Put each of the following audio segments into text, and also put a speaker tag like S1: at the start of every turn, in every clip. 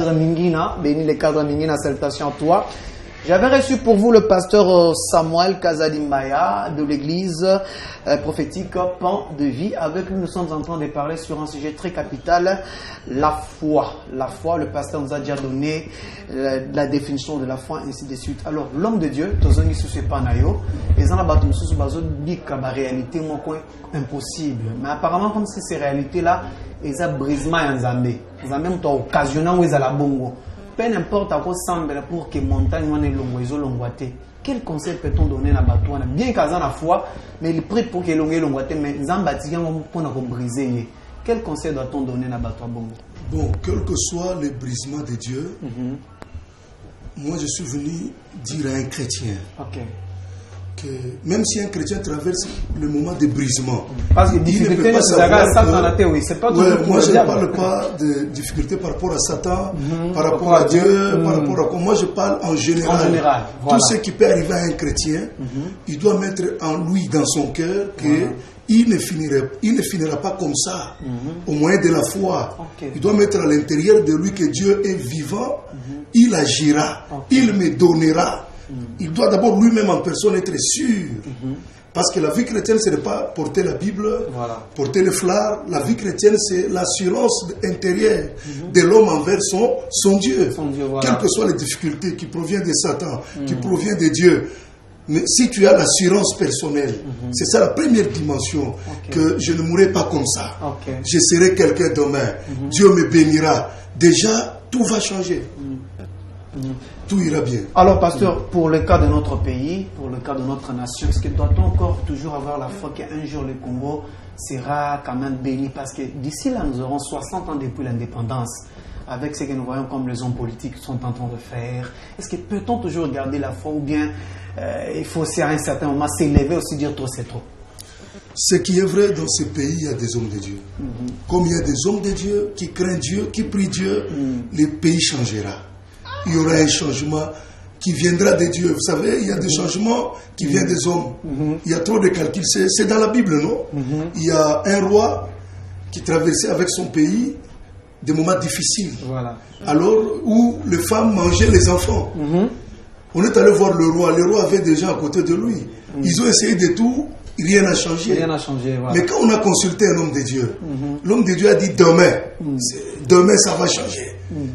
S1: cadres Mingina. Béni les cadres Mingina, salutations à toi. J'avais reçu pour vous le pasteur Samuel Kazadimbaya de l'église prophétique Pan de Vie. Avec lui, nous sommes en train de parler sur un sujet très capital, la foi. La foi, le pasteur nous a déjà donné la définition de la foi, ainsi de suite. Alors, l'homme de Dieu, Tozongi Susepanayo, les gens là-bas, nous sommes dit que la réalité est impossible. Mais apparemment, comme si ces réalités-là, ils ont brisement en Zambé. Ils ont même occasionnant où ils ont la bongo. Peu importe à quoi semble pour que montagne ou l'ongouezo l'ongouate. Quel conseil peut-on donner à Batouana? Bien qu'à la foi, mais il prie pour que l'ongouate, mais Zambatigan pour nous briser. Quel conseil doit-on donner à Batouana?
S2: Bon, quel que soit le brisement de Dieu, moi je suis venu dire à un chrétien que même si un chrétien traverse le moment de brisement,
S1: parce que difficulté, c'est pas
S2: moi je ne parle pas de difficulté par rapport à Satan, par rapport à Dieu, par rapport à quoi. Moi je parle en général.
S1: Voilà.
S2: Tout ce qui peut arriver à un chrétien, il doit mettre en lui, dans son cœur, que il ne finira pas comme ça, au moyen de la foi. Il doit mettre à l'intérieur de lui que Dieu est vivant, il agira, il me donnera. Il doit d'abord lui-même en personne être sûr. Parce que la vie chrétienne, ce n'est pas porter la Bible, porter le flard. La vie chrétienne, c'est l'assurance intérieure de l'homme envers son Dieu. Quelles que soient les difficultés qui proviennent de Satan, qui proviennent de Dieu. Mais si tu as l'assurance personnelle, c'est ça la première dimension, que je ne mourrai pas comme ça. Je serai quelqu'un demain. Dieu me bénira. Déjà, tout va changer. Tout ira bien.
S1: Alors, pasteur, pour le cas de notre pays, pour le cas de notre nation, est-ce que doit-on encore toujours avoir la foi qu'un jour le Congo sera quand même béni? Parce que d'ici là, nous aurons 60 ans depuis l'indépendance, avec ce que nous voyons comme les hommes politiques sont en train de faire. Est-ce que peut-on toujours garder la foi ou bien il faut aussi à un certain moment s'élever aussi dire trop c'est trop?
S2: Ce qui est vrai dans ce pays, il y a des hommes de Dieu. Comme il y a des hommes de Dieu qui craignent Dieu, qui prient Dieu, le pays changera. Il y aura un changement qui viendra de Dieu. Vous savez, il y a des changements qui viennent des hommes. Il y a trop de calculs. C'est dans la Bible, non? Il y a un roi qui traversait avec son pays des moments difficiles. Alors, où les femmes mangeaient les enfants. On est allé voir le roi. Le roi avait des gens à côté de lui. Ils ont essayé de tout. Rien n'a changé. Mais quand on a consulté un homme de Dieu, l'homme de Dieu a dit demain ça va changer.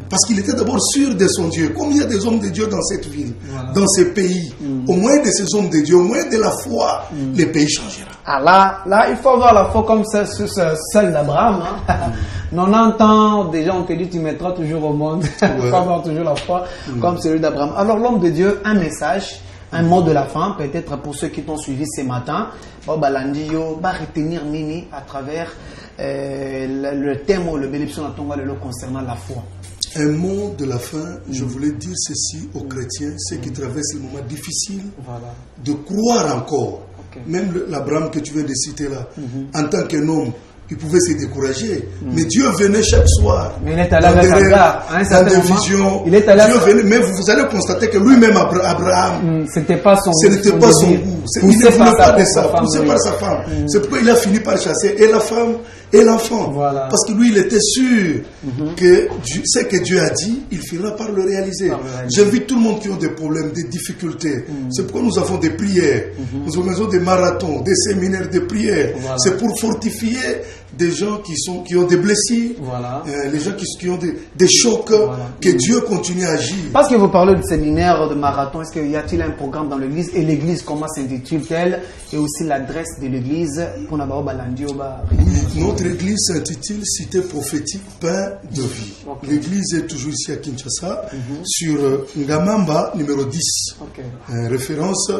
S2: Parce qu'il était d'abord sûr de son Dieu. Comme il y a des hommes de Dieu dans cette ville, dans ce pays, au moyen de ces hommes de Dieu, au moyen de la foi, le pays changera.
S1: Ah là, il faut avoir la foi comme celle d'Abraham. 90 ans, déjà on te dit tu mettras toujours au monde. Il faut avoir toujours la foi comme celui d'Abraham. Alors l'homme de Dieu, un message, un mot de la fin, peut-être pour ceux qui t'ont suivi ce matin, va retenir Nini à travers le thème ou le bénédiction concernant la foi.
S2: Un mot de la fin, je voulais dire ceci aux chrétiens, ceux qui traversent les moments difficiles, de croire encore. Même l'Abraham que tu viens de citer là, en tant qu'un homme, il pouvait se décourager. Mais Dieu venait chaque soir.
S1: Mais il est allé avec Agar.
S2: Dans des visions. Dieu venait, mais vous allez constater que lui-même, Abraham, ce n'était pas son goût. Il ne voulait pas de ça. Poussé par sa femme. C'est pourquoi il a fini par chasser et la femme et l'enfant. Parce que lui, il était sûr que ce que Dieu a dit, il finira par le réaliser. J'invite tout le monde qui a des problèmes, des difficultés. C'est pourquoi nous avons des prières. Nous avons des marathons, des séminaires de prières. C'est pour fortifier des gens qui ont des blessures, les gens qui ont des chocs, que Dieu continue à agir.
S1: Parce que vous parlez de séminaire, de marathon, est-ce qu'il y a-t-il un programme dans l'église? Et l'église, comment s'intitule-t-elle? Et aussi l'adresse de l'église pour
S2: Notre église s'intitule Cité prophétique Pain de vie. L'église est toujours ici à Kinshasa, sur Ngamamba numéro 10. Référence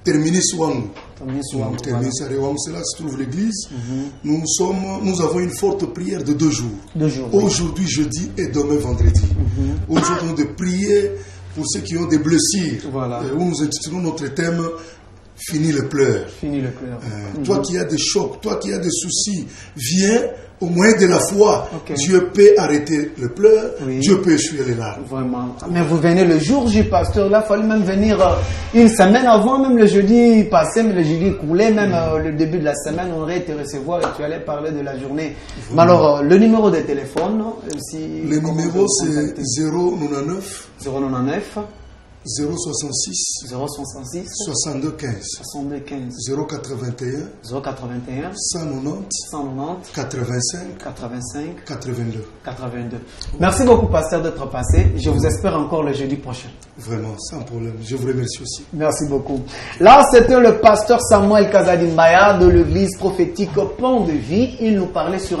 S2: Terminus Wang. C'est là que se trouve l'église. Nous avons une forte prière de 2 jours. Aujourd'hui, jeudi et demain, vendredi. Aujourd'hui, de prier pour ceux qui ont des blessures. Où nous intitulons notre thème fini les pleurs.
S1: Fini le pleurs.
S2: Toi qui as des chocs, toi qui as des soucis, viens au moyen de la foi.
S1: Ok.
S2: Dieu peut arrêter le pleur,
S1: Oui.
S2: Dieu peut essuyer les larmes.
S1: Vraiment. Mais vous venez le jour J, pasteur. Là, il fallait même venir une semaine avant, même le jeudi passé, mais le jeudi écoulé, même le début de la semaine, on aurait été recevoir et tu allais parler de la journée. Mais alors, le numéro de téléphone, si.
S2: Le numéro c'est 099
S1: 099
S2: 066
S1: 066
S2: 62 15
S1: 62 15
S2: 081
S1: 081
S2: 190
S1: 190
S2: 85
S1: 85
S2: 82.
S1: 82. Merci beaucoup, pasteur, d'être passé. Je vous espère encore le jeudi prochain.
S2: Vraiment, sans problème. Je vous remercie aussi.
S1: Merci beaucoup. Là, c'était le pasteur Samuel Kazadimbaya de l'église prophétique Pont de Vie. Il nous parlait sur un